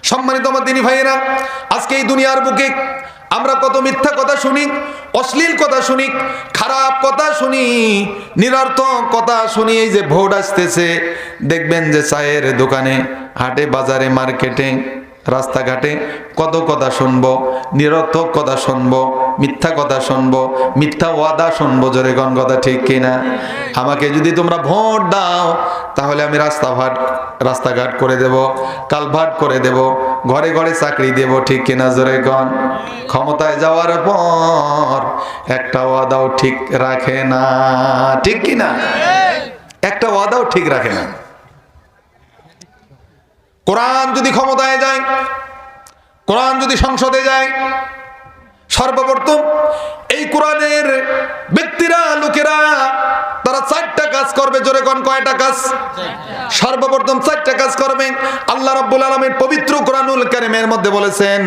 সম্মানিত আমার দিনী ভাইয়েরা, আজকে এই দুনিয়ার বুকে আমরা কত মিথ্যা কথা শুনি, অশ্লীল কথা শুনি, খারাপ কথা শুনি, নিরর্থক কথা শুনি। এই যে ভোট আসতেছে, দেখবেন যে চায়ের দোকানে, হাটে বাজারে, মার্কেটে, রাস্তাঘাটে কত কথা শুনবো, নিরর্থক কথা শুনবো, মিথ্যা কথা শুনবো, মিথ্যা ওয়াদা শুনবো। জোরে কোন কথা ঠিক কিনা? আমাকে যদি তোমরা ভোট দাও তাহলে আমি রাস্তাঘাট করে দেব, কালভার্ট করে দেব, ঘরে ঘরে চাকরি দেব, ঠিক কিনা? জোরে কোন। ক্ষমতায় যাওয়ার পর একটা ওয়াদাও ঠিক রাখে না, ঠিক কিনা? একটা ওয়াদাও ঠিক রাখে না। কোরআন যদি ক্ষমতায় যায়, কোরআন যদি সংসদে যায়, সর্বপ্রথম এই কোরআনের ব্যক্তিরা, লোকেরা, তারা 4টা কাজ করবে। জোরে কোন কয়টা কাজ? সর্বপ্রথম 4টা কাজ করবে। আল্লাহ রাব্বুল আলামিন পবিত্র কোরআনুল কারীমের মধ্যে বলেছেন,